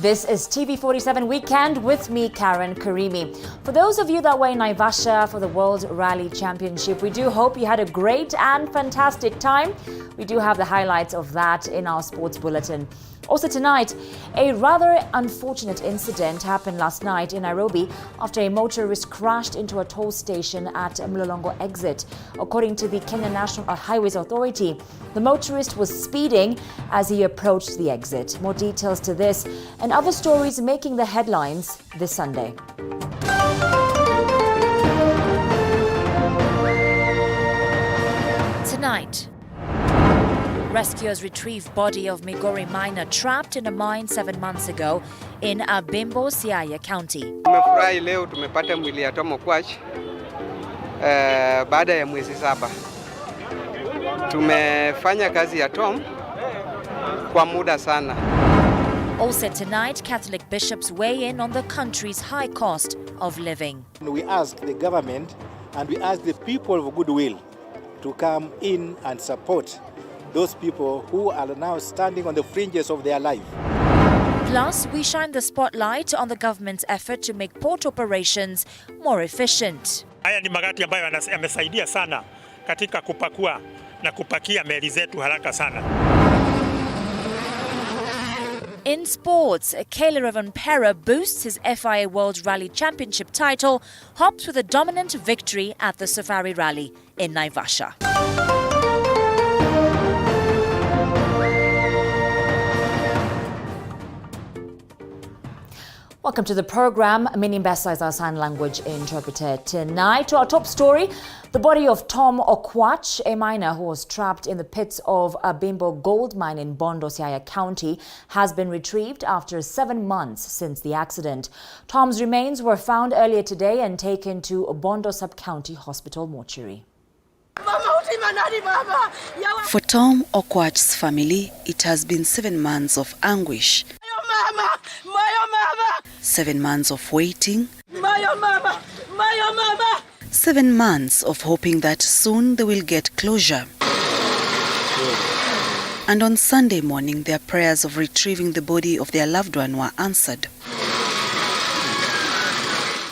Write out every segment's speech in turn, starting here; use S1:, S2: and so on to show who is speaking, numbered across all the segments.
S1: This is TV47 Weekend with me, Karen Karimi. For those of you that were in Naivasha for the World Rally Championship, we do hope you had a great and fantastic time. We do have the highlights of that in our sports bulletin. Also tonight, a rather unfortunate incident happened last night in Nairobi after a motorist crashed into a toll station at MURANG'A exit. According to the Kenya National Highways Authority, the motorist was speeding as he approached the exit. More details to this and other stories making the headlines this Sunday. Tonight, rescuers retrieve body of MIGORI miner trapped in a mine 7 months ago in LIMBO, Siaya County.
S2: Tumefurahi leo tumepata mwili ya Tom Okwach baada ya mwezi 7. Tumefanya kazi ya Tom kwa muda sana.
S1: Also tonight, Catholic bishops weigh in on the country's high cost of living.
S3: We ask the government and we ask the people of goodwill to come in and support those people who are now standing on the fringes of their life.
S1: Plus, we shine the spotlight on the government's effort to make port operations more efficient.
S4: Haya ni magati ambayo yamesaidia sana katika kupakua na kupakia meli zetu haraka sana.
S1: In sports, Kaylerevan Pera boosts his FIA World Rally Championship title, hops with a dominant victory at the Safari Rally in Naivasha. Welcome to the program. MOMBASA is our sign language interpreter. Tonight, to our top story, the body of Tom Okwach, a miner who was trapped in the pits of a LIMBO gold mine in Bondo, Siaya County, has been retrieved after 7 months since the accident. Tom's remains were found earlier today and taken to Bondo Sub-County Hospital mortuary.
S5: For Tom Okwach's family, it has been 7 months of anguish. 7 months of waiting. 7 months of hoping that soon they will get closure. And on Sunday morning, their prayers of retrieving the body of their loved one were answered.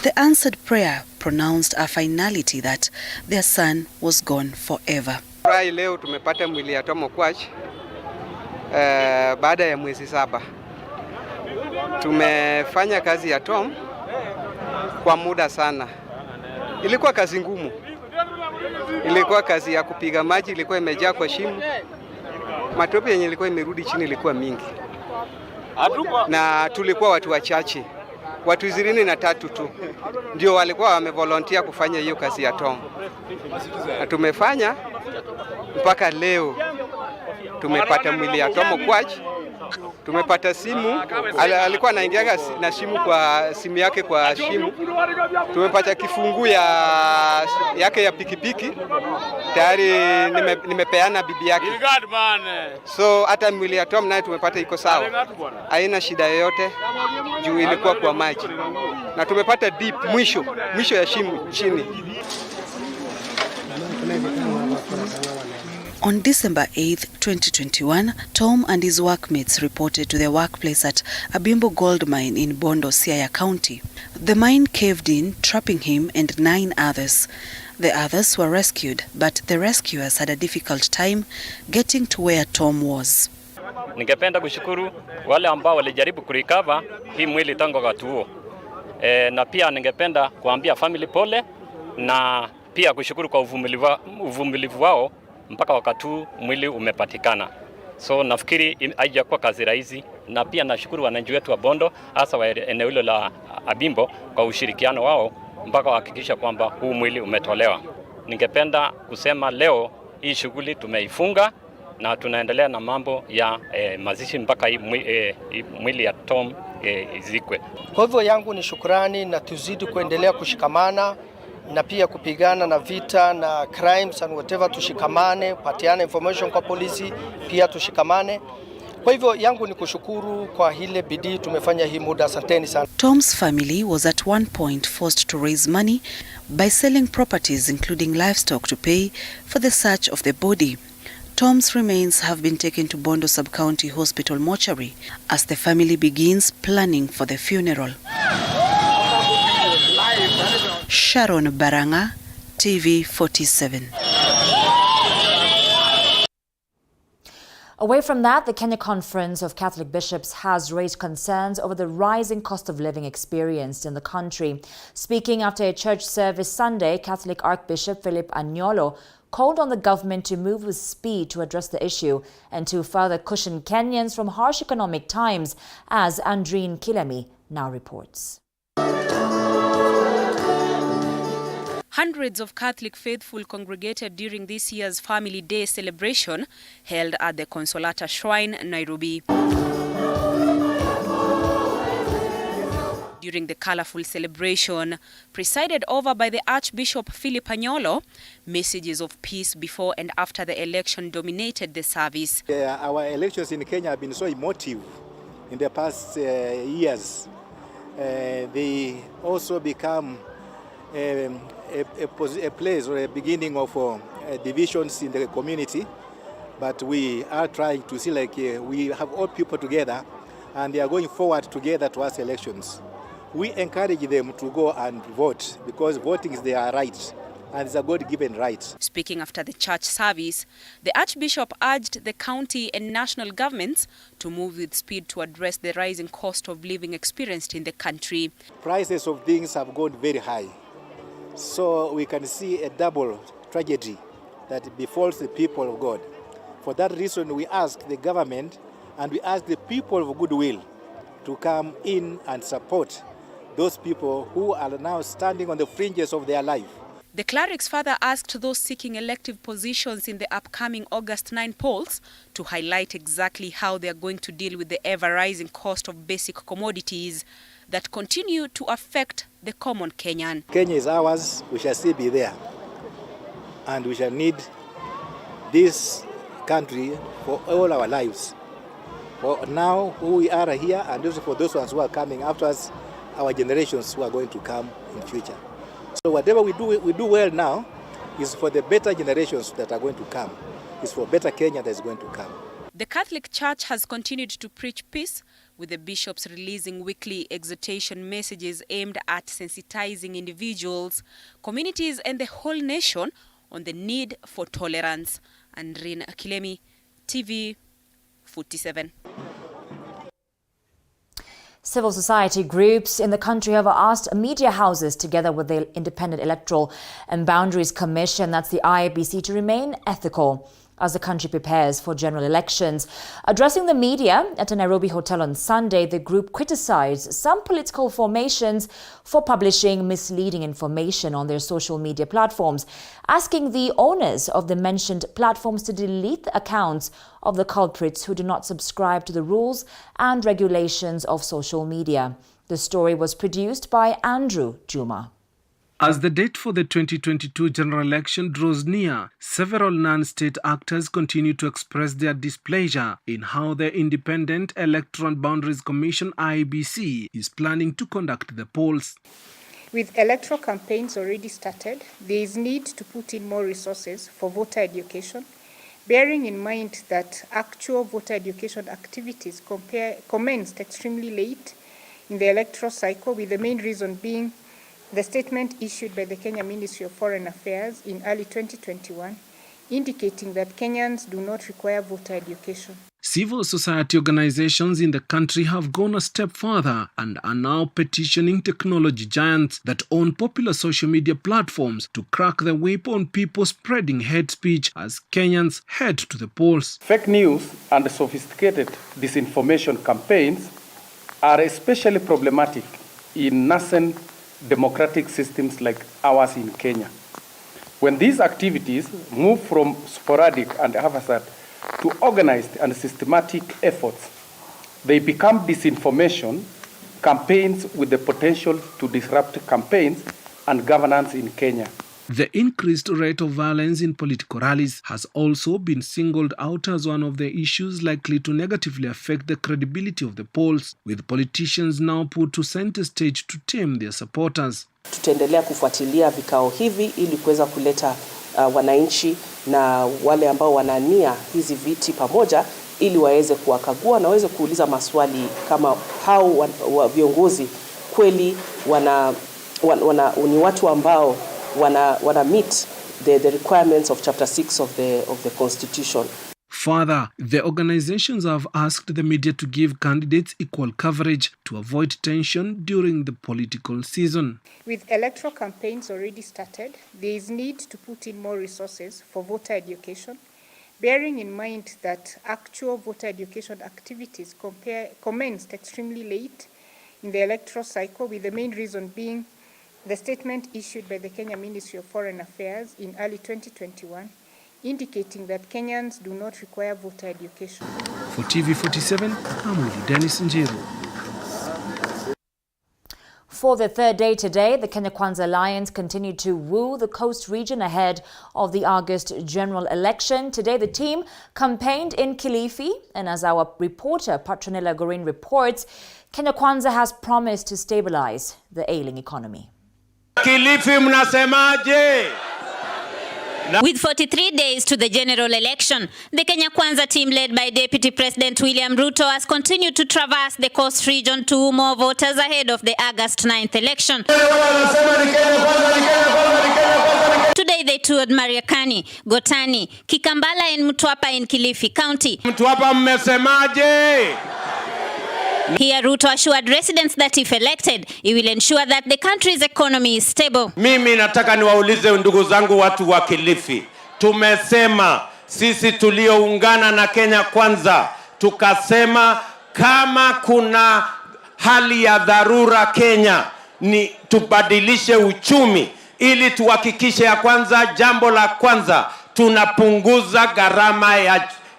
S5: The answered prayer pronounced a finality that their son was gone forever.
S2: Leo tumepata mwili ya Tom Okwach baada ya mwezi 7. Tumefanya kazi ya Tom kwa muda sana. Ilikuwa kazi ngumu. Ilikuwa kazi ya kupiga maji, ilikuwa imejaa kwa shimo. Matope yenye ilikuwa imerudi chini ilikuwa mingi. Na tulikuwa watu wachache. Watu 23 tu ndio walikuwa wamevolunteer kufanya hiyo kazi ya Tom. Na tumefanya mpaka leo. Tumepata mwili ya Tom Okwach. Tumepata simu, alikuwa anaingia na simu yake kwa shimo. Tumepata kifungu yake ya pikipiki. Tayari nimepeana bibi yake. So hata mwili ya Tom naye tumepata iko sawa. Haina shida yoyote juu ilikuwa kwa maji. Na tumepata deep mwisho ya shimo chini.
S5: On December 8, 2021, Tom and his workmates reported to their workplace at a LIMBO gold mine in Bondo, Siaya County. The mine caved in, trapping him and 9 others. The others were rescued, but the rescuers had a difficult time getting to where Tom was.
S6: Ningependa kushukuru wale ambao walijaribu kurecover hii mwili tangu wakati huo. Na pia ningependa kuambia family pole na pia kushukuru kwa uvumilivu wao mpaka wakati huu mwili umepatikana. So nafikiri haijakuwa kazi rahisi, na pia nashukuru wananchi wetu wa Bondo hasa wa eneo hilo la LIMBO kwa ushirikiano wao mpaka wahakikisha kwamba huu mwili umetolewa. Ningependa kusema leo hii shughuli tumeifunga na tunaendelea na mambo ya mazishi mpaka mwili ya Tom izikwe.
S7: Kwa hivyo yangu ni shukrani na tuzidi kuendelea kushikamana na pia kupigana na vita na crimes and whatever, tushikamane, patiana information kwa polisi, pia tushikamane. Kwa hivyo yangu ni kushukuru kwa hile bidii tumefanya hii muda, asanteni sana.
S5: Tom's family was at one point forced to raise money by selling properties including livestock to pay for the search of the body. Tom's remains have been taken to Bondo Sub-County Hospital mortuary as the family begins planning for the funeral. Sharon MURANG'A, TV 47.
S1: Away from that, the Kenya Conference of Catholic Bishops has raised concerns over the rising cost of living experienced in the country. Speaking after a church service Sunday, Catholic Archbishop Philip Anyolo called on the government to move with speed to address the issue and to further cushion Kenyans from harsh economic times, as Andreen Kilemi now reports.
S8: Hundreds of Catholic faithful congregated during this year's Family Day celebration held at the Consolata Shrine, Nairobi. During the colorful celebration, presided over by the Archbishop Philip Anyolo, messages of peace before and after the election dominated the service.
S3: Our elections in Kenya have been so emotive in the past years. They also become a place or a beginning of divisions in the community, but we are trying to see like we have all people together and they are going forward together towards elections. We encourage them to go and vote because voting is their right and it's a God-given right.
S8: Speaking after the church service, the Archbishop urged the county and national governments to move with speed to address the rising cost of living experienced in the country.
S3: Prices of things have gone very high. So we can see a double tragedy that befalls the people of God. For that reason, we ask the government and we ask the people of goodwill to come in and support those people who are now standing on the fringes of their life.
S8: The clerics further asked those seeking elective positions in the upcoming August 9 polls to highlight exactly how they are going to deal with the ever-rising cost of basic commodities that continue to affect the common Kenyan.
S3: Kenya is ours, we shall still be there. And we shall need this country for all our lives. For now, who we are here, and also for those ones who are coming after us, our generations who are going to come in future. So whatever we do well now is for the better generations that are going to come. It's for better Kenya that is going to come.
S8: The Catholic Church has continued to preach peace, with the bishops releasing weekly exhortation messages aimed at sensitizing individuals, communities and the whole nation on the need for tolerance. Andreen Kilemi, TV 47.
S1: Civil society groups in the country have asked media houses, together with the Independent Electoral and Boundaries Commission, that's the IEBC, to remain ethical as the country prepares for general elections. Addressing the media at a Nairobi hotel on Sunday, the group criticized some political formations for publishing misleading information on their social media platforms, asking the owners of the mentioned platforms to delete the accounts of the culprits who do not subscribe to the rules and regulations of social media. The story was produced by Andrew Juma.
S9: As the date for the 2022 general election draws near, several non-state actors continue to express their displeasure in how the Independent Electoral and Boundaries Commission (IEBC) is planning to conduct the polls.
S10: With electoral campaigns already started, there is need to put in more resources for voter education, bearing in mind that actual voter education activities commenced extremely late in the electoral cycle, with the main reason being the statement issued by the Kenya Ministry of Foreign Affairs in early 2021, indicating that Kenyans do not require voter education.
S9: Civil society organizations in the country have gone a step further and are now petitioning technology giants that own popular social media platforms to crack the whip on people spreading hate speech as Kenyans head to the polls.
S11: Fake news and sophisticated disinformation campaigns are especially problematic in nascent democratic systems like ours in Kenya. When these activities move from sporadic and haphazard to organized and systematic efforts, they become disinformation campaigns with the potential to disrupt campaigns and governance in Kenya.
S9: The increased rate of violence in political rallies has also been singled out as one of the issues likely to negatively affect the credibility of the polls, with politicians now put to center stage to tame their supporters.
S12: Tutaendelea kufuatilia vikao hivi ili kuweza kuleta wananchi na wale ambao wanania hizi viti pamoja, ili waweze kuwakagua na waweze kuuliza maswali kama hao viongozi kweli ni watu ambao wana meet the requirements of chapter 6 of the constitution.
S9: Further, the organizations have asked the media to give candidates equal coverage to avoid tension during the political season.
S10: With electoral campaigns already started, there is need to put in more resources for voter education, bearing in mind that actual voter education activities commenced extremely late in the electoral cycle, with the main reason being the statement issued by the Kenya Ministry of Foreign Affairs in early 2021, indicating that Kenyans do not require voter education.
S9: For TV47, I'm with Dennis Njiru.
S1: For the third day today, the Kenya Kwanza Alliance continued to woo the coast region ahead of the August general election. Today, the team campaigned in Kilifi, and as our reporter Patronella Gorin reports, Kenya Kwanza has promised to stabilize the ailing economy.
S13: Kilifi mnasemaje?
S14: With 43 days to the general election, the Kenya Kwanza team led by Deputy President William Ruto has continued to traverse the coast region to woo more voters ahead of the August 9th election. Today they toured Mariakani, Gotani, Kikambala and Mtwapa in Kilifi County.
S13: Mtwapa mmesemaje?
S14: Here Ruto assured residents that if elected, he will ensure that the country's economy is stable.
S13: Mimi nataka niwaulize ndugu zangu watu wa Kilifi. Tumesema sisi tulioungana na Kenya Kwanza, tukasema kama kuna hali ya dharura Kenya, ni tubadilishe uchumi ili tuhakikishe ya kwanza, jambo la kwanza, tunapunguza gharama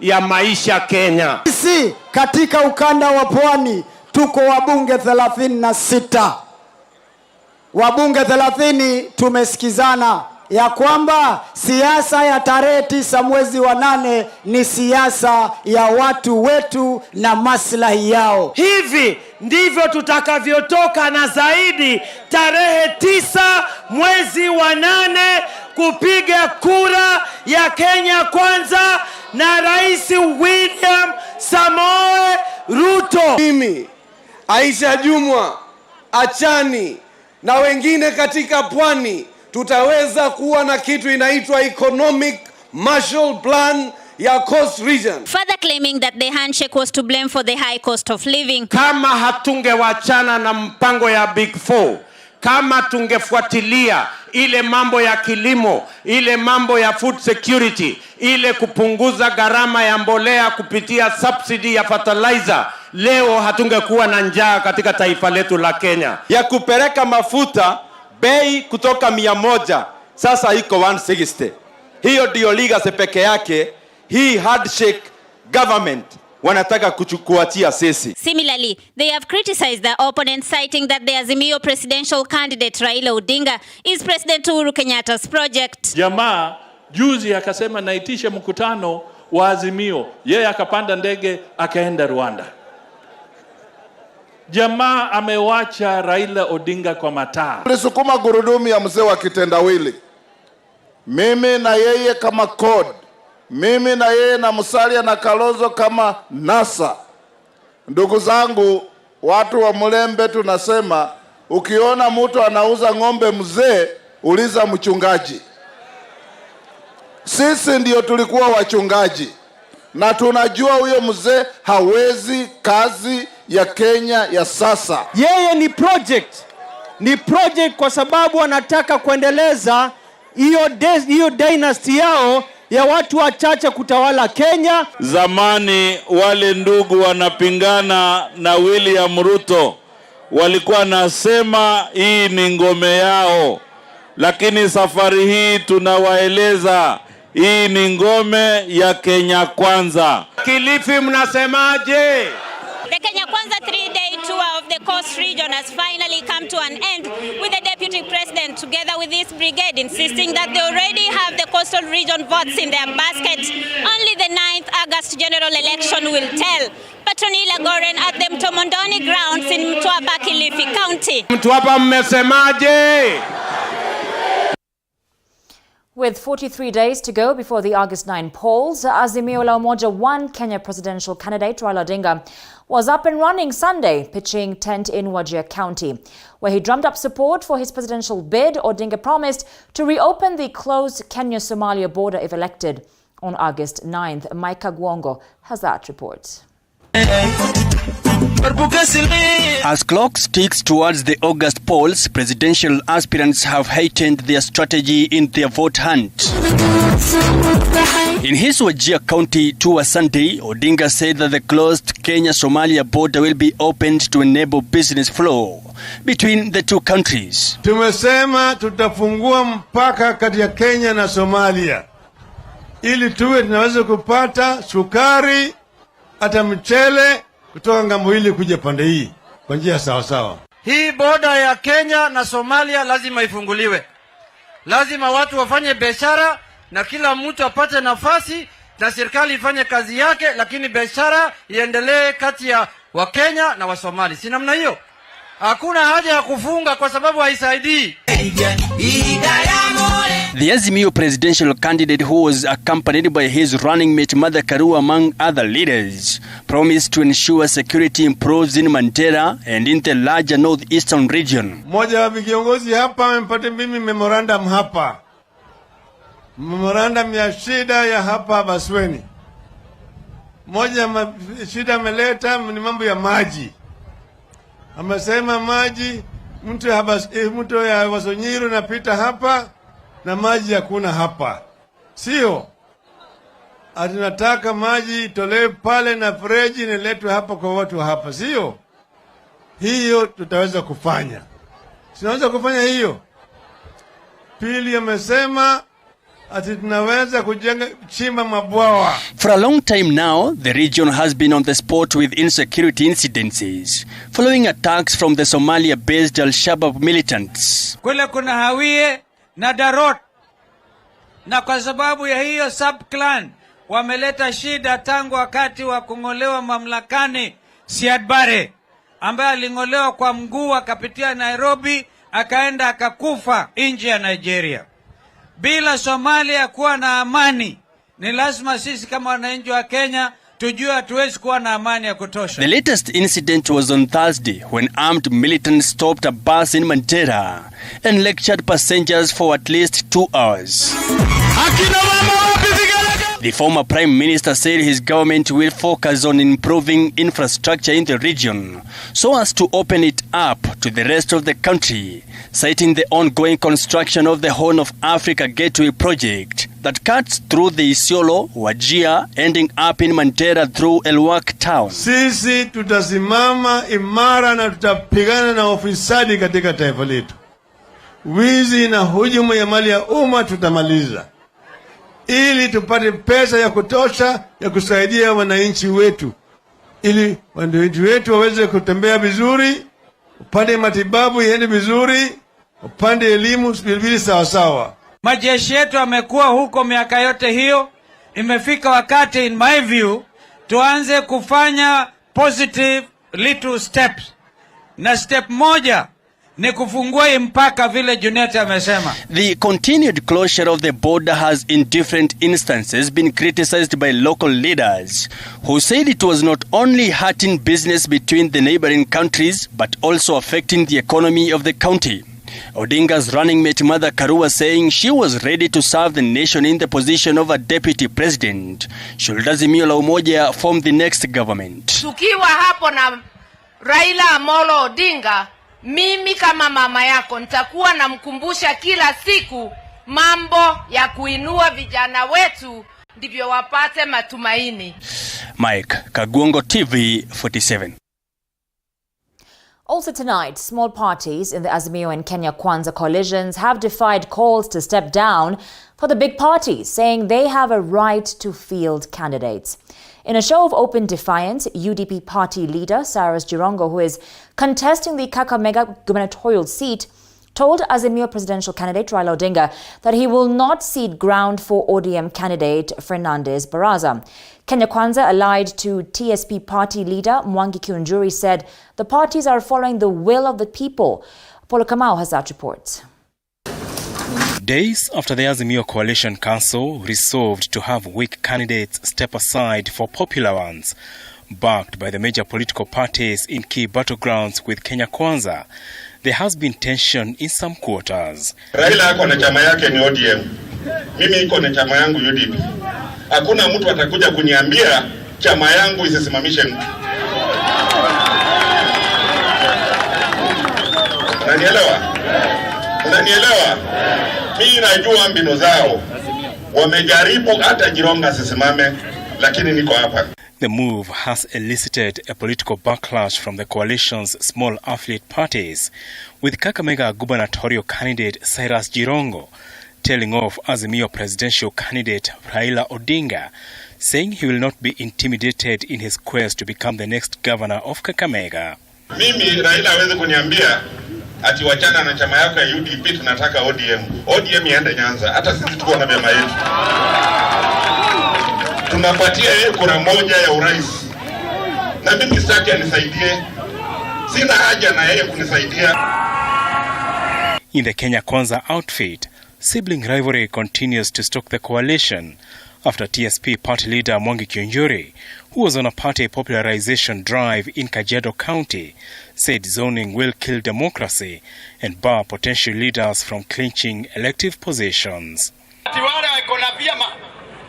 S13: ya maisha Kenya.
S15: Sisi katika ukanda wa Pwani tuko wabunge 36. Wabunge 30 tumesikizana ya kwamba siasa ya tarehe 9 mwezi wa 8 ni siasa ya watu wetu na maslahi yao.
S13: Hivi ndivyo tutakavyotoka na zaidi tarehe 9 mwezi wa 8 kupiga kura ya Kenya Kwanza na Rais William Samoei Ruto.
S16: Mimi, Aisha Jumwa, Achani na wengine katika Pwani tutaweza kuwa na kitu inaitwa Economic Marshall Plan ya Coast Region.
S14: Further claiming that the handshake was to blame for the high cost of living.
S13: Kama hatungewachana na mpango ya Big Four, kama tungefuatilia ile mambo ya kilimo, ile mambo ya food security, ile kupunguza gharama ya mbolea kupitia subsidy ya fertilizer, leo hatungekuwa na njaa katika taifa letu la Kenya.
S16: Ya kupeleka mafuta bei kutoka 100 sasa iko 160. Hiyo ndio legacy peke yake. Hii handshake government wanataka kuchukuatia sisi.
S14: Similarly, they have criticized their opponents, citing that the AZIMIO presidential candidate Raila Odinga is President Uhuru Kenyatta's project.
S17: Jamaa juzi akasema naitisha mkutano wa AZIMIO, yeye akapanda ndege akaenda Rwanda. Jamaa amewacha Raila Odinga kwa mataa.
S18: Tulisukuma gurudumu ya mzee wa kitendawili, mimi na yeye kama code, mimi na yeye na Musalia na Kalonzo kama NASA. Ndugu zangu watu wa Mlembe, tunasema ukiona mtu anauza ng'ombe mzee, uliza mchungaji. Sisi ndio tulikuwa wachungaji na tunajua huyo mzee hawezi kazi ya Kenya ya sasa.
S15: Yeye ni project kwa sababu anataka kuendeleza hiyo dynasty yao ya watu wachache kutawala Kenya.
S17: Zamani wale ndugu wanapingana na William Ruto walikuwa nasema hii ni ngome yao, lakini safari hii tunawaeleza hii ni ngome ya Kenya Kwanza.
S13: Kilifi mnasemaje?
S14: The Kenya Kwanza 3-day tour of the coast region has finally come to an end, with the Deputy President together with his brigade insisting that they already have the coastal region votes in their basket. Only the 9th August general election will tell. Patronella Goren at the Mtomondoni grounds in Mtwapa, Kilifi County.
S13: Mtwapa mmesemaje?
S1: With 43 days to go before the August 9 polls, AZIMIO la Umoja One Kenya presidential candidate Raila Odinga was up and running Sunday, pitching tent in Wajir County. Where he drummed up support for his presidential bid, Odinga promised to reopen the closed Kenya-Somalia border if elected on August 9th. Mike Kagwongo has that report.
S19: As clock ticks towards the August polls, presidential aspirants have heightened their strategy in their vote hunt. In his Wajir County tour Sunday, Odinga said that the closed Kenya-Somalia border will be opened to enable business flow between the two countries.
S20: Tumesema tutafungua mpaka kati ya Kenya na Somalia ili tuwe tunaweza kupata sukari hata mchele kutoka ngambo hili kuja pande hii kwa njia sawa sawa.
S21: Hii boda ya Kenya na Somalia lazima ifunguliwe. Lazima watu wafanye biashara na kila mtu apate nafasi na serikali ifanye kazi yake, lakini biashara iendelee kati ya Wakenya na Wasomali. Si namna hiyo? Hakuna haja ya kufunga kwa sababu haisaidii.
S19: The AZIMIO presidential candidate, who was accompanied by his running mate Martha Karua among other leaders, promised to ensure security improves in Mandera and in the larger northeastern region.
S20: Moja wa viongozi hapa amempata mimi memorandum hapa. Memorandum ya shida ya hapa Basweni. Moja shida ameleta ni mambo ya maji. Amesema maji mtu ya Wasonyiru napita hapa na maji hakuna hapa. Sio? Atunataka maji itolewe pale na freji niletwe hapa kwa watu hapa. Sio? Hiyo tutaweza kufanya. Tunaweza kufanya hiyo. Pili amesema ati tunaweza kujenga chimba mabwawa.
S19: For a long time now, the region has been on the spot with insecurity incidences following attacks from the Somalia-based Al-Shabaab militants.
S22: Kule kuna Hawiye na Darot, na kwa sababu ya hiyo sub-clan wameleta shida tangu wakati wa kung'olewa mamlakani Siad Barre, ambaye aling'olewa kwa mguu akapitia Nairobi akaenda akakufa nje ya Nigeria. Bila Somalia kuwa na amani, ni lazima sisi kama wananchi wa Kenya tujue hatuwezi kuwa na amani ya kutosha.
S19: The latest incident was on Thursday when armed militants stopped a bus in Mandera and lectured passengers for at least 2 hours. The former Prime Minister said his government will focus on improving infrastructure in the region so as to open it up to the rest of the country, citing the ongoing construction of the Horn of Africa Gateway project that cuts through the Isiolo, Wajir, ending up in Mandera through Elwak town.
S20: Sisi tutasimama imara na tutapigana na ufisadi katika taifa letu. Wizi na hujuma ya mali ya umma tutamaliza, ili tupate pesa ya kutosha ya kusaidia wananchi wetu, ili wananchi wetu waweze kutembea vizuri, upande matibabu iende vizuri, upande elimu vile sawa sawa.
S22: Majeshi yetu yamekuwa huko miaka yote hiyo. Imefika wakati, in my view, tuanze kufanya positive little steps. Na step moja ni kufungua mpaka vile Junet amesema.
S19: The continued closure of the border has in different instances been criticized by local leaders who said it was not only hurting business between the neighboring countries but also affecting the economy of the county. Odinga's running mate Martha Karua saying she was ready to serve the nation in the position of a deputy president should AZIMIO la Umoja form the next government.
S23: Tukiwa hapo na Raila Amolo Odinga, mimi kama mama yako nitakuwa namkumbusha kila siku mambo ya kuinua vijana wetu ndivyo wapate matumaini.
S19: Mike Kagwongo, TV 47.
S1: Also tonight, small parties in the AZIMIO and Kenya KWANZA coalitions have defied calls to step down for the big parties, saying they have a right to field candidates. In a show of open defiance, UDP party leader Cyrus Jirongo, who is contesting the Kakamega gubernatorial seat, told AZIMIO presidential candidate Raila Odinga that he will not cede ground for ODM candidate Fernandez Baraza. Kenya KWANZA, allied to TSP party leader Mwangi Kiunjuri, said the parties are following the will of the people. Polo Kamau has that report.
S19: Days after the AZIMIO Coalition Council resolved to have weak candidates step aside for popular ones, backed by the major political parties in key battlegrounds with Kenya Kwanza, there has been tension in some quarters.
S2: Raila ako na chama yake ni ODM. Mimi iko na chama yangu UDP. Hakuna mtu atakuja kuniambia chama yangu isisimamishe mtu. Unanielewa? Unanielewa? Mimi najua mbinu zao. Wamejaribu hata Jironga sisimame, lakini niko hapa.
S19: The move has elicited a political backlash from the coalition's small affiliate parties, with Kakamega gubernatorial candidate Cyrus Jirongo telling off AZIMIO presidential candidate Raila Odinga, saying he will not be intimidated in his quest to become the next governor of Kakamega.
S2: Mimi Raila hawezi kuniambia ati wachana na chama yako ya UDP, tunataka ODM. ODM iende Nyanza, hata sisi tuko na vyama yetu. Tunapatia yeye kura moja ya urais. Na mimi sitaki anisaidie. Sina haja na yeye kunisaidia.
S19: In the Kenya Kwanza outfit, sibling rivalry continues to stalk the coalition after TSP party leader Mwangi Kionjuri, who was on a party popularization drive in Kajiado County, said zoning will kill democracy and bar potential leaders from clinching elective positions.
S21: Wale wako na vyama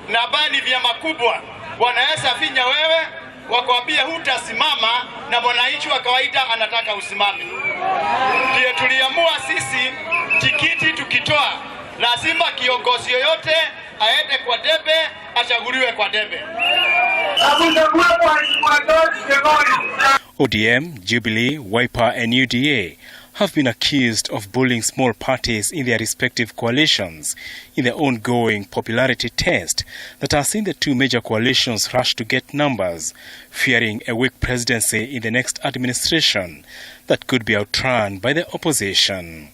S21: na bani vyama kubwa wanaweza finya wewe wakwambia hutasimama na mwananchi wa kawaida anataka usimame. Ndio tuliamua sisi tikiti tukitoa lazima kiongozi yoyote aende kwa debe, achaguliwe kwa debe.
S19: ODM, Jubilee, Wiper and UDA have been accused of bullying small parties in their respective coalitions in the ongoing popularity test that has seen the two major coalitions rush to get numbers, fearing a weak presidency in the next administration that could be outrun by the opposition.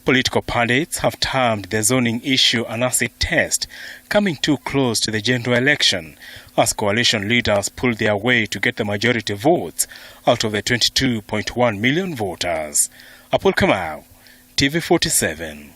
S19: Political pundits have termed the zoning issue an acid test, coming too close to the general election, as coalition leaders pulled their way to get the majority votes out of the 22.1 million voters. Apol Kamau, TV47.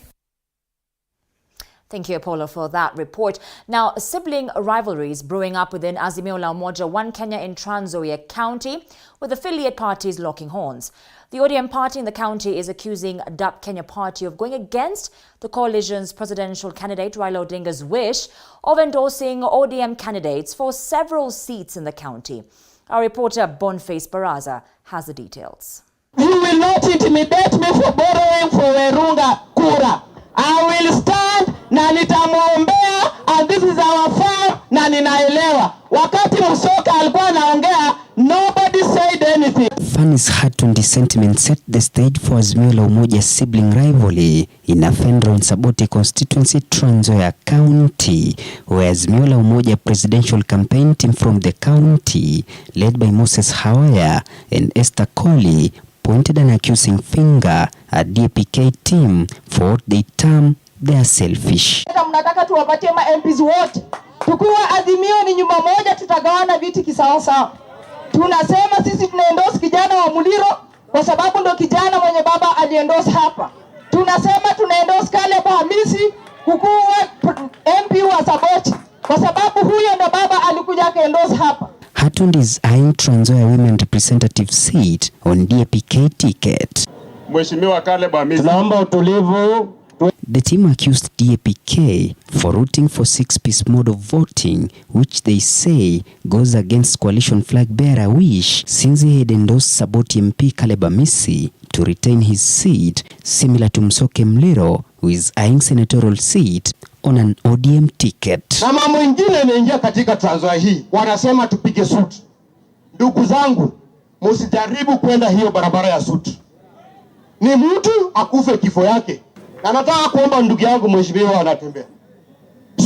S1: Thank you, Apollo, for that report. Now, sibling rivalries brewing up within AZIMIO La Umoja One Kenya in Trans Nzoia County, with affiliate parties locking horns. The ODM party in the county is accusing DAP Kenya party of going against the coalition's presidential candidate Raila Odinga's wish of endorsing ODM candidates for several seats in the county. Our reporter Boniface Baraza has the details.
S4: You will not intimidate me for borrowing for Werunga kura. I will stand na nitamwombea, and this is our farm na ninaelewa. Wakati Musoka alikuwa anaongea, nobody said anything.
S6: Fanny's heart-on sentiment set the stage for AZIMIO La Umoja sibling rivalry in a Fenron Saboti constituency, Trans Nzoia County, where AZIMIO La Umoja presidential campaign team from the county, led by Moses Hawaya and Esther Colley, pointed an accusing finger at DPK team for what they term their selfish.
S4: Mnataka tuwapatie ma MPs wote. Tukiwa AZIMIO ni nyumba moja, tutagawana viti kisawasawa. Tunasema sisi tunaendorse kijana wa Muliro kwa sababu ndo kijana mwenye baba aliendorse hapa. Tunasema tunaendorse Caleb Hamisi kukuwa MP wa Saboti kwa sababu huyo ndo baba alikuja akaendorse hapa.
S6: Hatund is eyeing Trans Nzoia women representative seat on DPK ticket.
S4: Mheshimiwa Caleb Hamisi, tunaomba utulivu.
S6: The team accused DAPK for rooting for six-piece mode of voting, which they say goes against coalition flag bearer wish, since he had endorsed Saboti MP Caleb Hamisi to retain his seat, similar to Msoke Mliro, who is eyeing senatorial seat on an ODM ticket.
S4: Na mambo mengine imeingia katika Trans Nzoia hii, wanasema tupige suti. Ndugu zangu, msijaribu kwenda hiyo barabara ya suti. Ni mtu akufe kifo yake. Na nataka kuomba ndugu yangu mheshimiwa anatembea.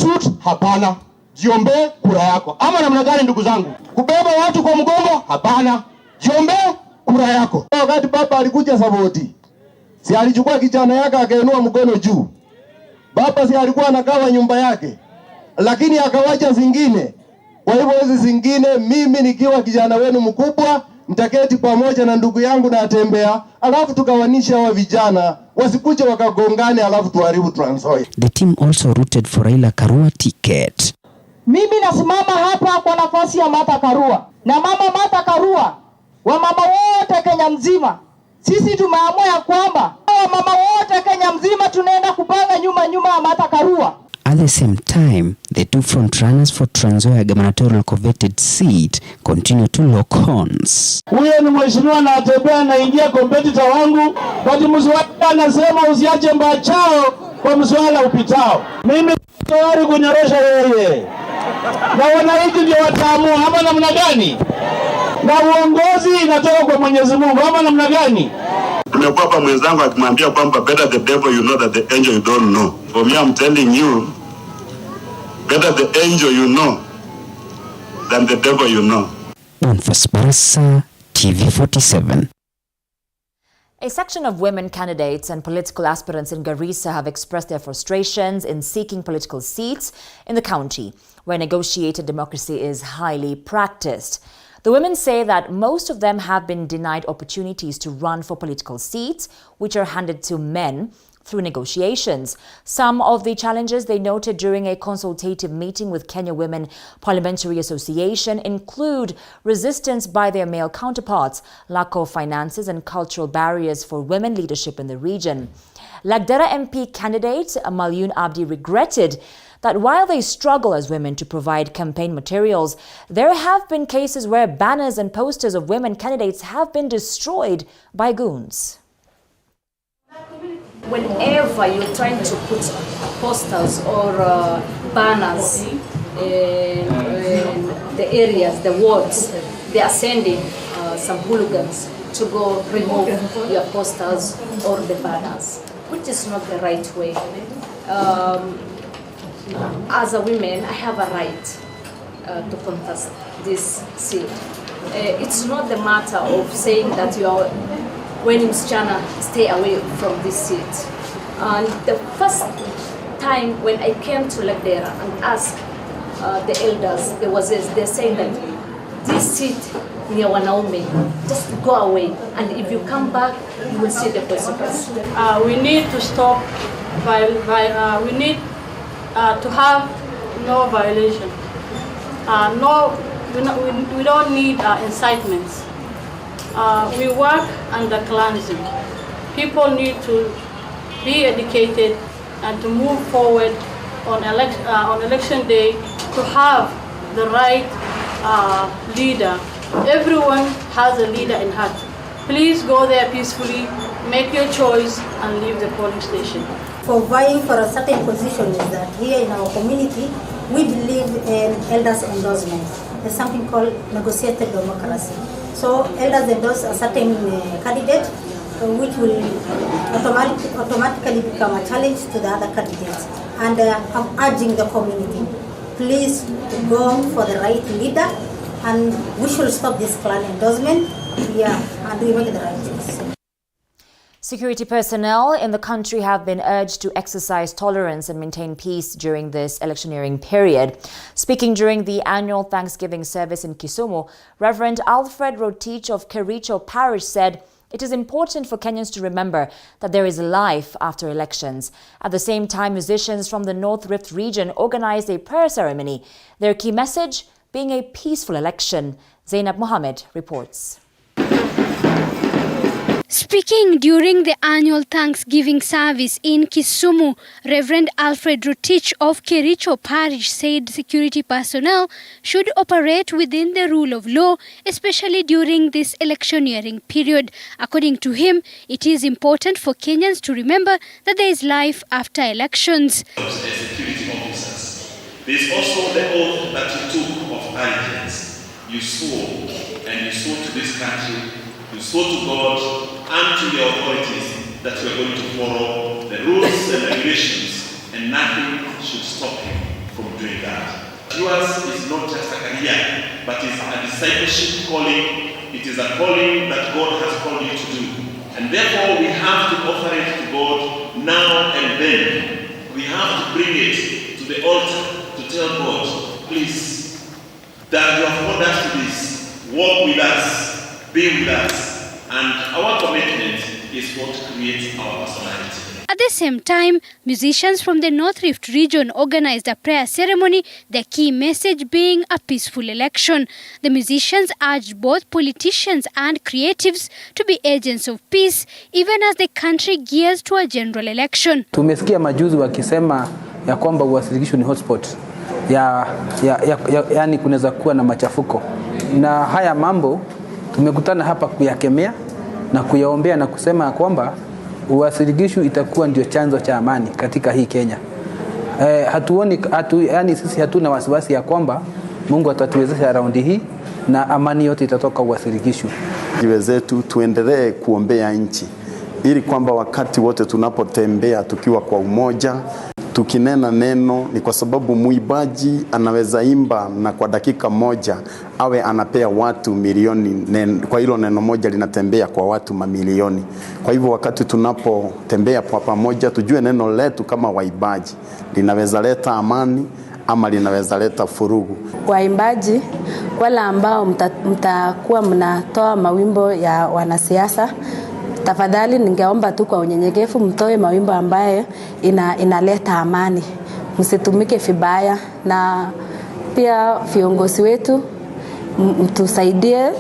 S4: Suit hapana. Jiombe kura yako. Ama namna gani ndugu zangu? Kubeba watu kwa mgongo hapana. Jiombe kura yako. Wakati baba alikuja Saboti, si alichukua kijana yake akainua mkono juu. Baba si alikuwa anagawa nyumba yake, lakini akawacha zingine. Kwa hivyo hizi zingine mimi nikiwa kijana wenu mkubwa nitaketi pamoja na ndugu yangu na atembea, alafu tukawanisha hawa vijana wasikuje wakagongane, alafu tuharibu Trans Nzoia.
S6: The team also rooted for Raila Karua ticket.
S3: Mimi nasimama hapa kwa nafasi ya Martha Karua na mama Martha Karua, wamama wote Kenya mzima. Sisi tumeamua ya kwamba wamama wote Kenya mzima tunaenda kupanga nyuma ya Martha Karua.
S6: At the same time, the two front runners for Trans Nzoia gubernatorial coveted seat continue to lock horns.
S5: Huyo ni mheshimiwa na atembea na ingia competitor wangu, but mswala anasema usiache mbachao kwa mswala upitao. Mimi tayari kunyorosha yeye. Na wananchi ndio wataamua ama namna gani? Na uongozi inatoka kwa Mwenyezi Mungu ama namna gani?
S2: Tumekuwa hapa mwenzangu akimwambia kwamba better the devil you know than the angel you don't know. For me I'm telling you, better the angel you know than the devil you know.
S6: MOMBASA, TV47.
S1: A section of women candidates and political aspirants in Garissa have expressed their frustrations in seeking political seats in the county, where negotiated democracy is highly practiced. The women say that most of them have been denied opportunities to run for political seats, which are handed to men through negotiations. Some of the challenges they noted during a consultative meeting with Kenya Women Parliamentary Association include resistance by their male counterparts, lack of finances and cultural barriers for women leadership in the region. Lagdera MP candidate Malyun Abdi regretted that while they struggle as women to provide campaign materials, there have been cases where banners and posters of women candidates have been destroyed by goons.
S7: Whenever you're trying to put posters or banners in the areas, the wards, they are sending some hooligans to go remove your posters or the banners, which is not the right way. As a woman, I have a right to contest this seat. It's not the matter of saying that you are, when Msichana, stay away from this seat. And the first time when I came to Lagdera and asked the elders, they're saying that this seat near Wanaume, just go away, and if you come back, you will see the consequences.
S24: We need to stop, we need to have no violation. We don't need incitements. We work under cleansing. People need to be educated and to move forward on election day to have the right leader. Everyone has a leader in heart. Please go there peacefully, make your choice and leave the polling station.
S25: For vying for a certain position is that here in our community, we believe in elders' endorsement. There's something called negotiated democracy. So elders endorse a certain candidate, which will automatically become a challenge to the other candidates. And I'm urging the community, please to go for the right leader, and we should stop this clan endorsement. And we make the right choice.
S1: Security personnel in the country have been urged to exercise tolerance and maintain peace during this electioneering period. Speaking during the annual Thanksgiving service in Kisumu, Reverend Alfred Rotich of Kericho Parish said it is important for Kenyans to remember that there is life after elections. At the same time, musicians from the North Rift region organized a prayer ceremony, their key message being a peaceful election. Zainab Mohammed reports.
S26: Speaking during the annual Thanksgiving service in Kisumu, Reverend Alfred Rotich of Kericho Parish said security personnel should operate within the rule of law, especially during this electioneering period. According to him, it is important for Kenyans to remember that there is life after elections.
S27: Security officers. There is also the oath that you took of allegiance. You swore, and you swore to this country, you swore to God and to the authorities that you are going to follow the rules and regulations, and nothing should stop you from doing that. Yours is not just a career, but it's a discipleship calling. It is a calling that God has called you to do. And therefore we have to offer it to God now and then. We have to bring it to the altar to tell God, please, that you have called us to this, walk with us. be with us, and our commitment is what creates our personality.
S26: At the same time, musicians from the North Rift region organized a prayer ceremony, the key message being a peaceful election. The musicians urged both politicians and creatives to be agents of peace, even as the country gears to a general election.
S8: Tumesikia majuzi wakisema ya kwamba uwasilisho ni hotspot. Yani kunaweza kuwa na machafuko. Na haya mambo tumekutana hapa kuyakemea na kuyaombea na kusema ya kwamba uwasilisho itakuwa ndio chanzo cha amani katika hii Kenya. Yani sisi hatuna wasiwasi ya kwamba Mungu atatuwezesha raundi hii na amani yote itatoka uwasilisho.
S9: Jiwezetu tuendelee kuombea nchi ili kwamba wakati wote tunapotembea tukiwa kwa umoja, tukinena neno, ni kwa sababu muibaji anaweza imba na kwa dakika moja awe anapea watu milioni, kwa hilo neno moja linatembea kwa watu mamilioni. Kwa hivyo wakati tunapotembea kwa pamoja, tujue neno letu kama waibaji linaweza leta amani ama linaweza leta furugu.
S10: Waimbaji wala ambao mtakuwa mnatoa mawimbo ya wanasiasa, tafadhali ningeomba tu kwa unyenyekevu mtoe mawimbo ambaye inaleta amani. Msitumike vibaya, na pia viongozi wetu mtusaidie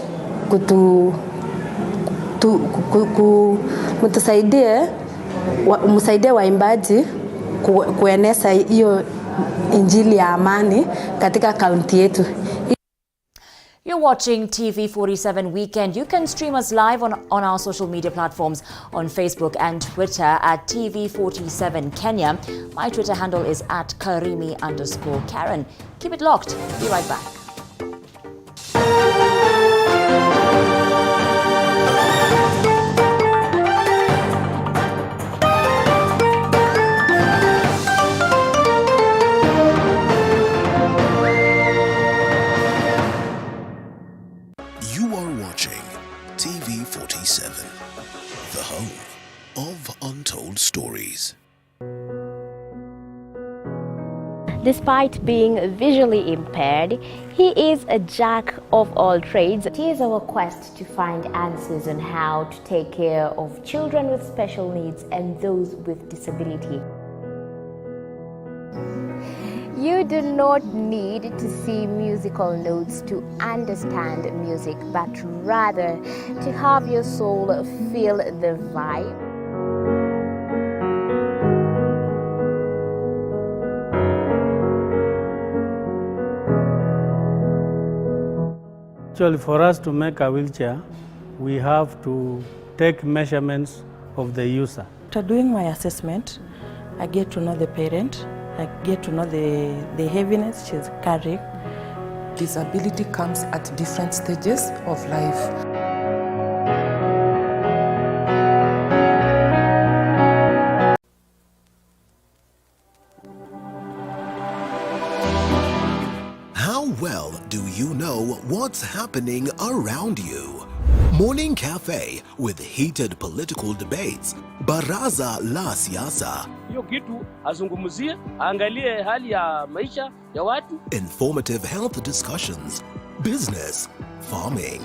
S10: msaidie waimbaji kueneza hiyo injili ya amani katika kaunti yetu.
S1: You're watching TV47 Weekend. You can stream us live on our social media platforms on Facebook and Twitter at TV47 Kenya. My Twitter handle is at Karimi_Karen. Keep it locked. Be right back.
S11: TV47, the home of untold stories.
S12: Despite being visually impaired, he is a jack of all trades.
S16: It is our quest to find answers on how to take care of children with special needs and those with disability. You do not need to see musical notes to understand music, but rather to have your soul feel the vibe.
S18: Actually, for us to make a wheelchair, we have to take measurements of the user.
S28: After doing my assessment, I get to know the parent. I get to know the heaviness she's carrying.
S29: Disability comes at different stages of life.
S11: How well do you know what's happening around you? Morning Cafe with heated political debates. Baraza la Siasa.
S30: Hiyo kitu azungumzie, angalie hali ya maisha ya watu.
S11: Informative health discussions. Business, farming.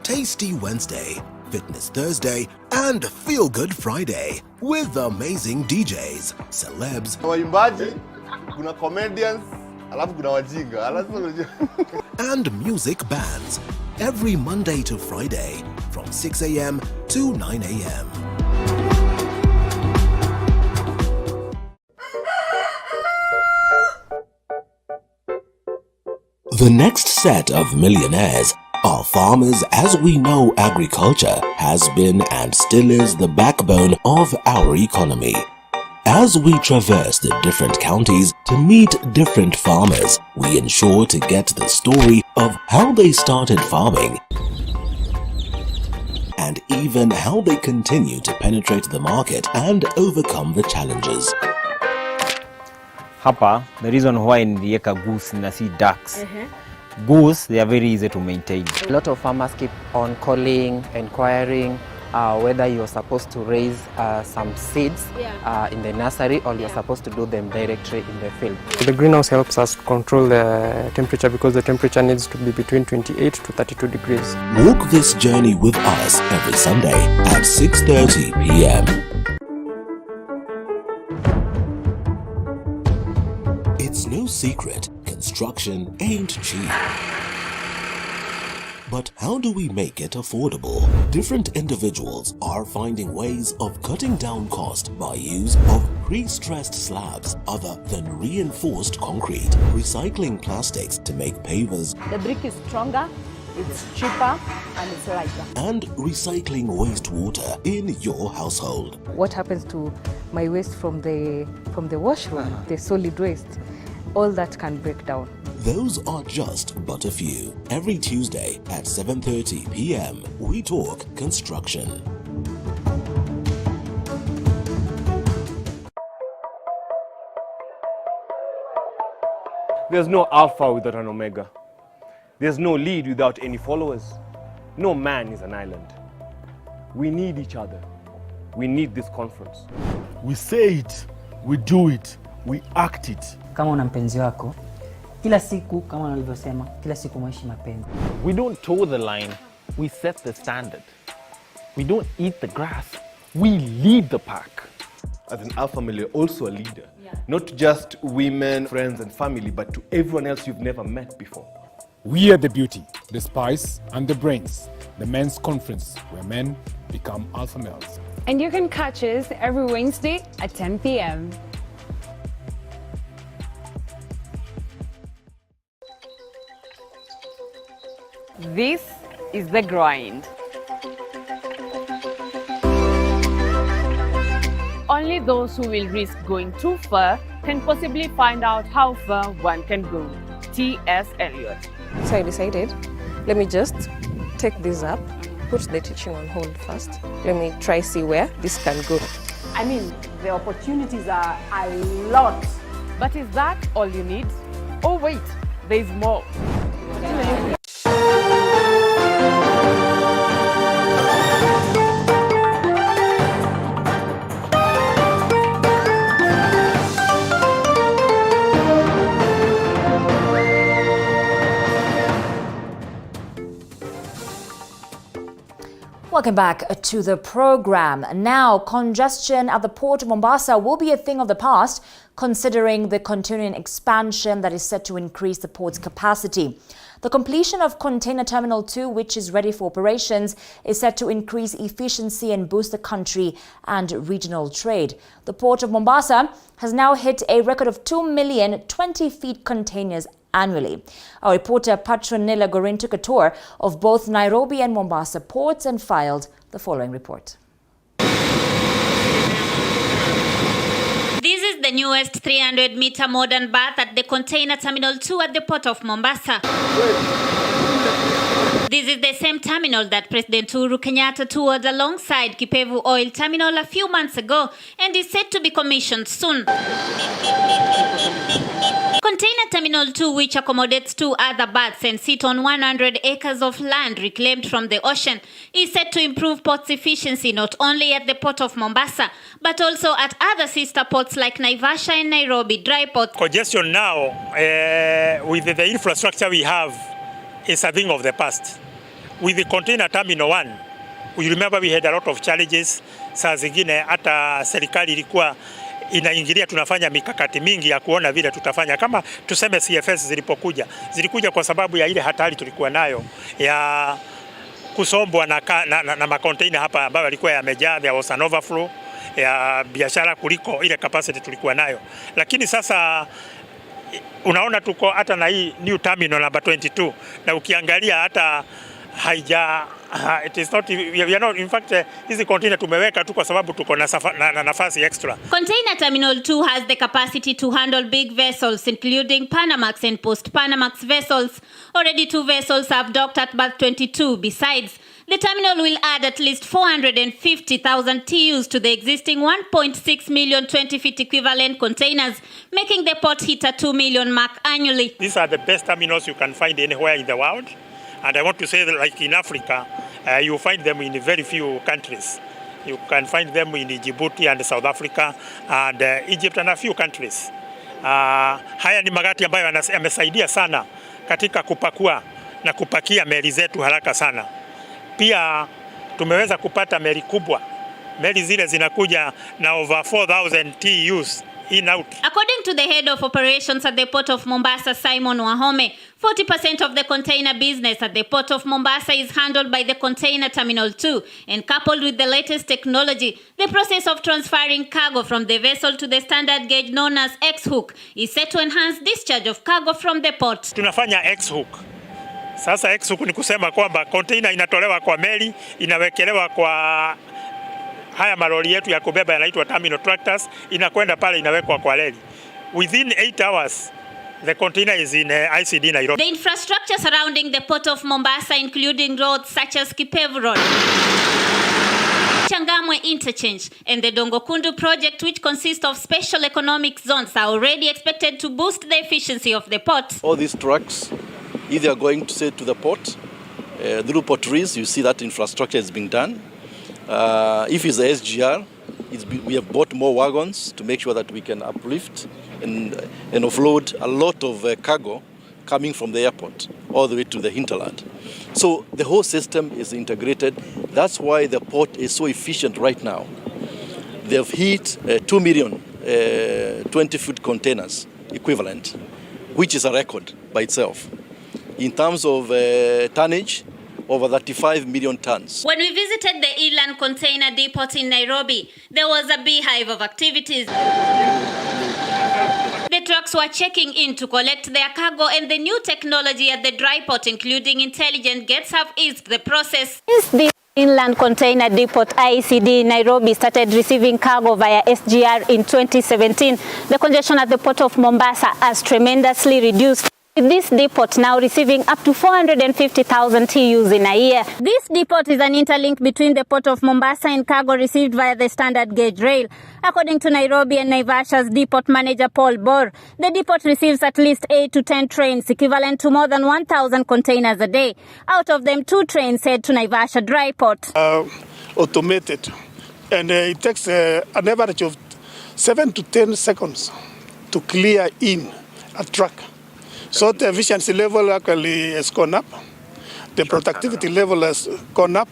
S11: Tasty Wednesday, Fitness Thursday, and Feel Good Friday with amazing DJs, celebs,
S31: waimbaji, kuna comedians, alafu kuna wajinga.
S11: and music bands. Every Monday to Friday from 6 a.m. to 9 a.m. The next set of millionaires are farmers, as we know agriculture has been and still is the backbone of our economy. As we traverse the different counties to meet different farmers, we ensure to get the story of how they started farming and even how they continue to penetrate the market and overcome the challenges.
S32: Hapa, the reason why niliweka goose na si ducks. Goose, they are very easy to maintain.
S33: A lot of farmers keep on calling, inquiring
S3: whether you're supposed to raise some seeds in the nursery or you're supposed to do them directly in the field.
S4: The greenhouse helps us control the temperature because the temperature needs to be between 28 to 32 degrees.
S11: Walk this journey with us every Sunday at 6:30 p.m. It's no secret, construction ain't cheap. But how do we make it affordable? Different individuals are finding ways of cutting down cost by use of pre-stressed slabs other than reinforced concrete, recycling plastics to make pavers.
S5: The brick is stronger, it's cheaper, and it's lighter.
S11: And recycling wastewater in your household.
S5: What happens to my waste from the washroom, the solid waste? All that can break down.
S11: Those are just but a few. Every Tuesday at 7:30 p.m. we talk construction.
S32: There's no alpha without an omega. There's no lead without any followers. No man is an island. We need each other. We need this conference.
S13: We say it, we do it, we act it.
S14: Kama una mpenzi wako, kila siku kama nilivyosema, kila siku mwishi mapenzi.
S15: We don't toe the line, we set the standard. We don't eat the grass, we lead the pack.
S31: As an alpha male, you're also a leader. Not to just women, friends and family, but to everyone else you've never met before.
S17: We are the beauty, the spice and the brains. The men's conference where men become alpha males.
S19: And you can catch us every Wednesday at 10 p.m. This is The Grind. Only those who will risk going too far can possibly find out how far one can go. T.S. Eliot.
S28: So I decided, let me just take this up, put the teaching on hold first. Let me try see where this can go.
S19: I mean, the opportunities are a lot. But is that all you need? Oh wait, there's more.
S1: Welcome back to the program. Now, congestion at the port of Mombasa will be a thing of the past, considering the continuing expansion that is set to increase the port's capacity. The completion of Container Terminal 2, which is ready for operations, is set to increase efficiency and boost the country and regional trade. The port of Mombasa has now hit a record of 2 million 20-feet containers annually. Our reporter Patronilla Gorin took a tour of both Nairobi and Mombasa ports and filed the following report.
S20: This is the newest 300-meter modern berth at the Container Terminal 2 at the port of Mombasa. This is the same terminal that President Uhuru Kenyatta toured alongside Kipevu Oil Terminal a few months ago and is set to be commissioned soon. Container Terminal 2, which accommodates 2 other berths and sit on 100 acres of land reclaimed from the ocean, is set to improve port's efficiency not only at the port of Mombasa, but also at other sister ports like Naivasha and Nairobi dry ports.
S21: Congestion now, with the infrastructure we have, is a thing of the past. With the Container Terminal 1, we remember we had a lot of challenges. Saa zingine hata serikali ilikuwa inaingilia, tunafanya mikakati mingi ya kuona vile tutafanya. Kama tuseme CFS zilikuja kwa sababu ya ile hatari tulikuwa nayo ya kusombwa na makonteina hapa ambayo yalikuwa yamejaa, there was an overflow ya biashara kuliko ile capacity tulikuwa nayo. Lakini sasa unaona tuko hata na hii new terminal number 22 na ukiangalia hata it is not, we are not, in fact, hizi container tumeweka tu kwa sababu tuko na nafasi extra.
S20: Container Terminal 2 has the capacity to handle big vessels, including Panamax and post-Panamax vessels. Already 2 vessels have docked at berth 22. Besides, the terminal will add at least 450,000 TEUs to the existing 1.6 million 20-feet equivalent containers, making the port hit a 2 million mark annually.
S21: These are the best terminals you can find anywhere in the world. And I want to say that, like in Africa, You find them in very few countries. You can find them in Djibouti and South Africa and Egypt and a few countries. Haya ni magati ambayo yamesaidia sana katika kupakua na kupakia meli zetu haraka sana. Pia tumeweza kupata meli kubwa. Meli zile zinakuja na over 4,000 TEUs in out.
S20: According to the head of operations at the port of Mombasa, Simon Wahome, 40% of the container business at the port of Mombasa is handled by the Container Terminal 2, and coupled with the latest technology, the process of transferring cargo from the vessel to the standard gauge known as X-hook is set to enhance discharge of cargo from the port.
S21: Tunafanya X-hook. Sasa X-hook ni kusema kwamba container inatolewa kwa meli, inawekelewa kwa haya malori yetu ya kubeba yanaitwa terminal tractors, inakwenda pale inawekwa kwa reli. Within 8 hours, the container is in ICD Nairobi.
S20: The infrastructure surrounding the port of Mombasa, including roads such as Kipevu Road, Changamwe Interchange, and the Dongokundu project, which consists of special economic zones, are already expected to boost the efficiency of the port.
S2: All these trucks either are going to say to the port, through porteries, you see that infrastructure is being done. If it's the SGR, we have bought more wagons to make sure that we can uplift and offload a lot of cargo coming from the airport all the way to the hinterland. So the whole system is integrated. That's why the port is so efficient right now. They've hit 2 million 20-foot containers equivalent, which is a record by itself. In terms of tonnage, over 35 million tons.
S20: When we visited the inland container depot in Nairobi, there was a beehive of activities. The trucks were checking in to collect their cargo, and the new technology at the dry port, including intelligent gates, have eased the process.
S6: Since the inland container depot ICD Nairobi started receiving cargo via SGR in 2017, the congestion at the port of Mombasa has tremendously reduced, with this depot now receiving up to 450,000 TEUs in a year. This depot is an interlink between the port of Mombasa and cargo received via the standard gauge rail. According to Nairobi and Naivasha's depot manager Paul Bor, the depot receives at least 8 to 10 trains, equivalent to more than 1,000 containers a day. Out of them, 2 trains head to Naivasha dry port.
S7: Automated, and it takes an average of 7 to 10 seconds to clear in a truck. So the efficiency level actually has gone up. The productivity level has gone up.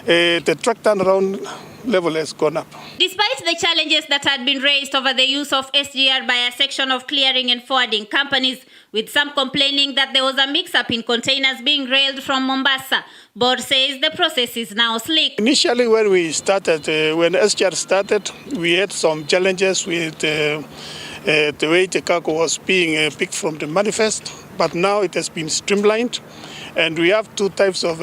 S7: The truck turnaround level has gone up.
S20: Despite the challenges that had been raised over the use of SGR by a section of clearing and forwarding companies, with some complaining that there was a mix-up in containers being railed from Mombasa, Bor says the process is now slick.
S7: Initially when we started, when SGR started, we had some challenges with the way the cargo was being picked from the manifest, but now it has been streamlined, and we have 2 types of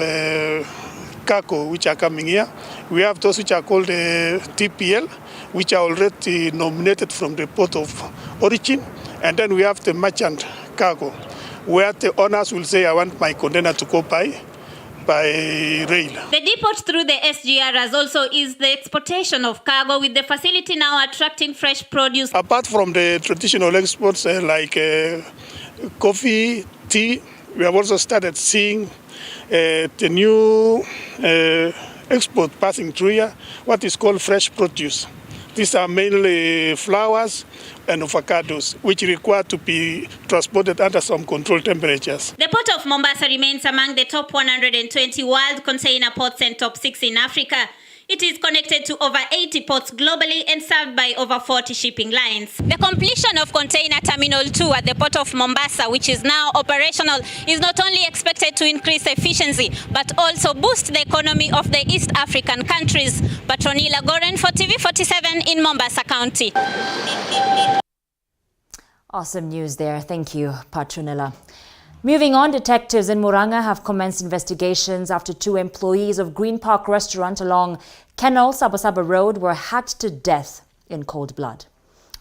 S7: cargo which are coming here. We have those which are called TPL, which are already nominated from the port of origin, and then we have the merchant cargo, where the owners will say, I want my container to go by rail.
S20: The depot through the SGR has also eased the exportation of cargo, with the facility now attracting fresh produce.
S7: Apart from the traditional exports like coffee, tea, we have also started seeing the new export passing through here, what is called fresh produce. These are mainly flowers and avocados, which require to be transported under some controlled temperatures.
S20: The port of Mombasa remains among the top 120 world container ports and top 6 in Africa. It is connected to over 80 ports globally and served by over 40 shipping lines. The completion of Container Terminal 2 at the port of Mombasa, which is now operational, is not only expected to increase efficiency, but also boost the economy of the East African countries. Patronila Goren for TV47 in Mombasa County.
S1: Awesome news there. Thank you, Patronila. Moving on, detectives in MURANG'A have commenced investigations after 2 employees of Green Park Restaurant along Kennel Sabasaba Road were hacked to death in cold blood.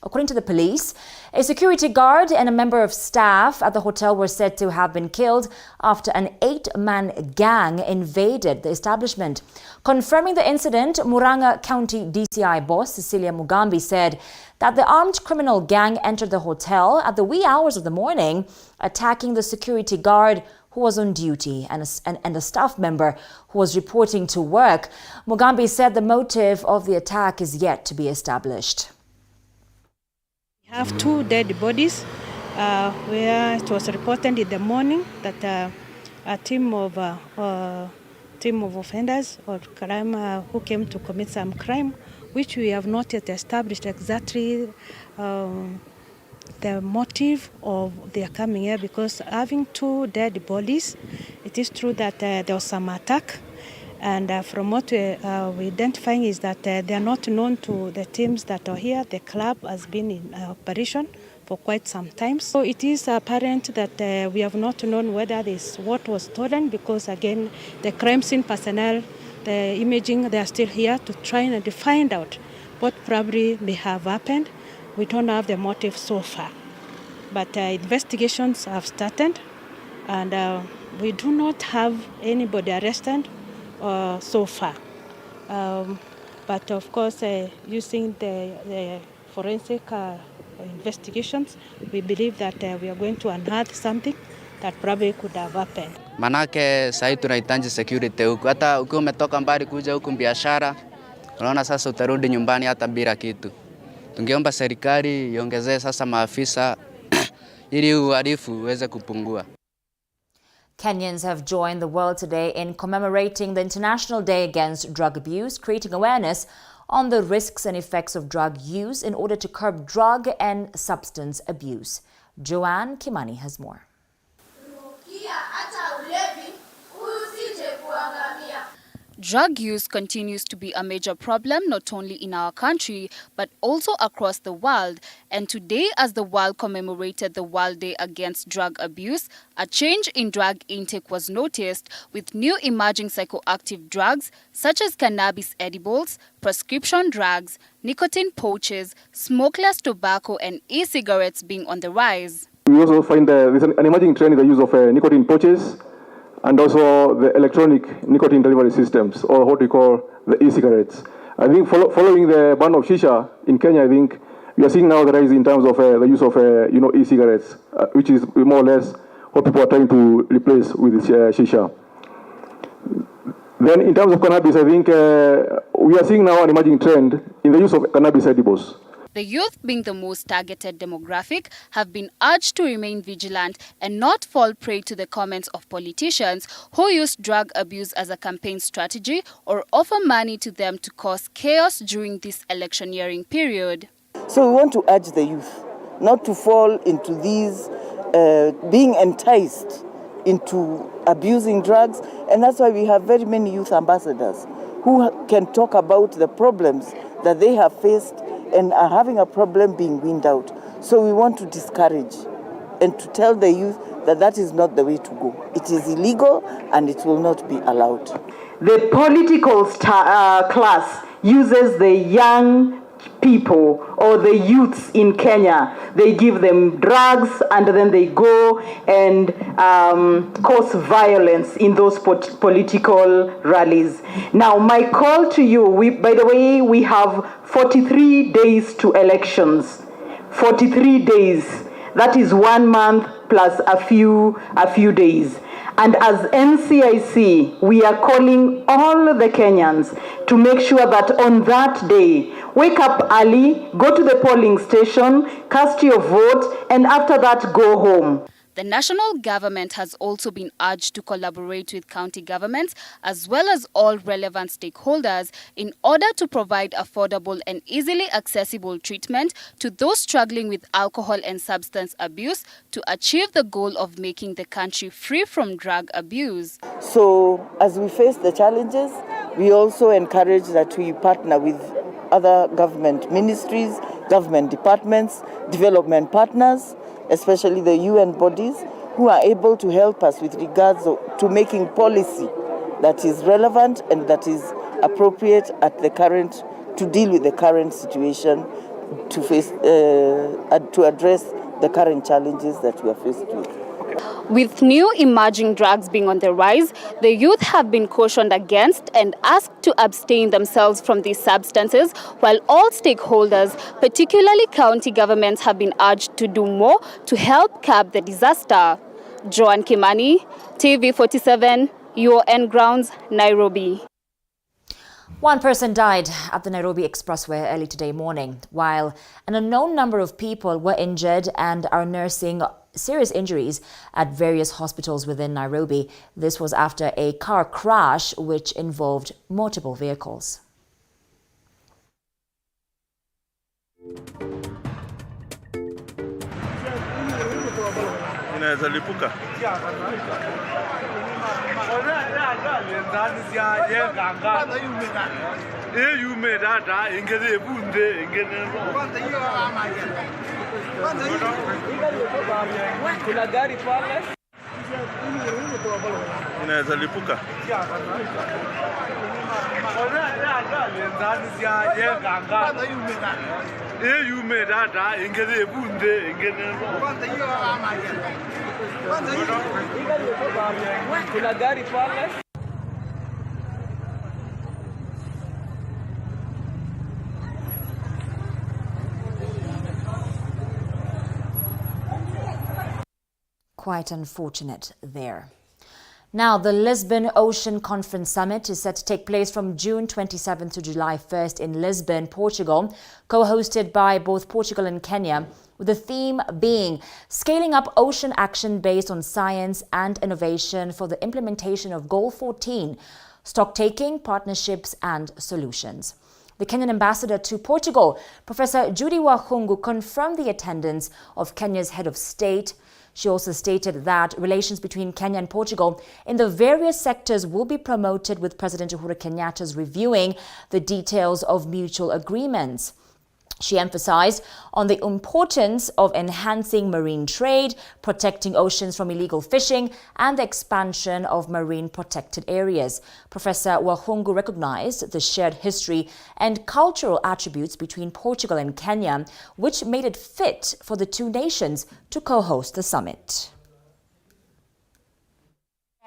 S1: According to the police, a security guard and a member of staff at the hotel were said to have been killed after an 8-man gang invaded the establishment. Confirming the incident, MURANG'A County DCI boss Cecilia Mugambi said that the armed criminal gang entered the hotel at the wee hours of the morning, attacking the security guard who was on duty and a staff member who was reporting to work. Mugambi said the motive of the attack is yet to be established.
S8: We have 2 dead bodies where it was reported in the morning that a team of offenders or crime who came to commit some crime, which we have not yet established exactly the motive of their coming here, because having 2 dead bodies, it is true that there was some attack. And from what we're identifying is that they are not known to the teams that are here. The club has been in operation for quite some time. So it is apparent that we have not known whether this what was stolen, because again, the crime scene personnel, the imaging, they are still here to try and find out what probably may have happened. We don't have the motive so far. But investigations have started, and we do not have anybody arrested so far. But of course, using the forensic investigations, we believe that we are going to unearth something that probably could have happened.
S9: Manake sasa tunahitaji security huku. Hata ukiwa umetoka mbali kuja huku biashara, unaona sasa utarudi nyumbani hata bila kitu. Tungeomba serikali iongezee sasa maafisa ili uhalifu uweze kupungua.
S1: Kenyans have joined the world today in commemorating the International Day Against Drug Abuse, creating awareness on the risks and effects of drug use in order to curb drug and substance abuse. Joanne Kimani has more.
S10: Drug use continues to be a major problem not only in our country but also across the world. And today, as the world commemorated the World Day Against Drug Abuse, a change in drug intake was noticed with new emerging psychoactive drugs such as cannabis edibles, prescription drugs, nicotine pouches, smokeless tobacco and e-cigarettes being on the rise.
S12: We also find there's an emerging trend in the use of nicotine pouches, and also the electronic nicotine delivery systems, or what we call the e-cigarettes. I think following the ban of shisha in Kenya, I think we are seeing now the rise in terms of the use of e-cigarettes, which is more or less what people are trying to replace with shisha. Then in terms of cannabis, I think we are seeing now an emerging trend in the use of cannabis edibles.
S10: The youth, being the most targeted demographic, have been urged to remain vigilant and not fall prey to the comments of politicians who use drug abuse as a campaign strategy or offer money to them to cause chaos during this electioneering period.
S16: So we want to urge the youth not to fall into these, being enticed into abusing drugs, and that's why we have very many youth ambassadors who can talk about the problems that they have faced and are having a problem being weaned out. So we want to discourage and to tell the youth that that is not the way to go. It is illegal and it will not be allowed.
S18: The political class uses the young people or the youths in Kenya. They give them drugs and then they go and cause violence in those political rallies. Now, my call to you, by the way, we have 43 days to elections. 43 days. That is 1 month plus a few days. And as NCIC, we are calling all the Kenyans to make sure that on that day, wake up early, go to the polling station, cast your vote, and after that, go home.
S10: The national government has also been urged to collaborate with county governments as well as all relevant stakeholders in order to provide affordable and easily accessible treatment to those struggling with alcohol and substance abuse to achieve the goal of making the country free from drug abuse.
S16: So as we face the challenges, we also encourage that we partner with other government ministries, government departments, development partners, especially the UN bodies, who are able to help us with regards to making policy that is relevant and that is appropriate at the current, to deal with the current situation to face, to address the current challenges that we are faced with.
S10: With new emerging drugs being on the rise, the youth have been cautioned against and asked to abstain themselves from these substances, while all stakeholders, particularly county governments, have been urged to do more to help curb the disaster. Joan Kimani, TV47, UN Grounds, Nairobi.
S1: One person died at the Nairobi Expressway early today morning, while an unknown number of people were injured and are nursing serious injuries at various hospitals within Nairobi. This was after a car crash which involved multiple vehicles.
S3: Inaweza lipuka.
S1: Quite unfortunate there. Now, the Lisbon Ocean Conference Summit is set to take place from June 27th to July 1st in Lisbon, Portugal, co-hosted by both Portugal and Kenya, with the theme being scaling up ocean action based on science and innovation for the implementation of Goal 14, stock-taking, partnerships and solutions. The Kenyan ambassador to Portugal, Professor Judy Wahungu, confirmed the attendance of Kenya's head of state. She also stated that relations between Kenya and Portugal in the various sectors will be promoted, with President Uhuru Kenyatta's reviewing the details of mutual agreements. She emphasized on the importance of enhancing marine trade, protecting oceans from illegal fishing, and the expansion of marine protected areas. Professor Wahungu recognized the shared history and cultural attributes between Portugal and Kenya, which made it fit for the two nations to co-host the summit.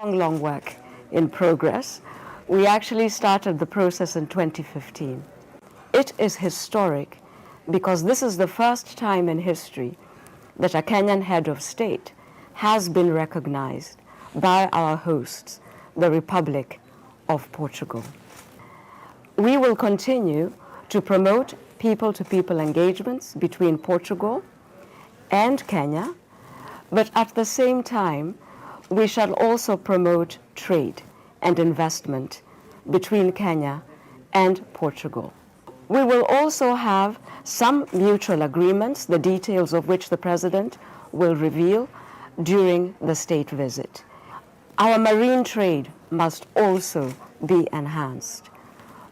S4: Long work in progress. We actually started the process in 2015. It is historic, because this is the first time in history that a Kenyan head of state has been recognized by our hosts, the Republic of Portugal. We will continue to promote people-to-people engagements between Portugal and Kenya, but at the same time, we shall also promote trade and investment between Kenya and Portugal. We will also have some mutual agreements, the details of which the President will reveal during the state visit. Our marine trade must also be enhanced.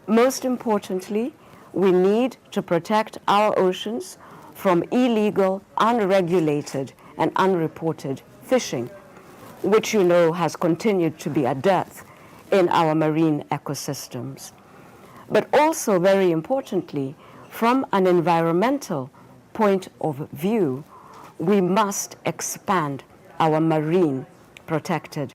S4: Most importantly, we need to protect our oceans from illegal, unregulated, and unreported fishing, which you know has continued to be a death in our marine ecosystems. But also, very importantly, from an environmental point of view, we must expand our marine protected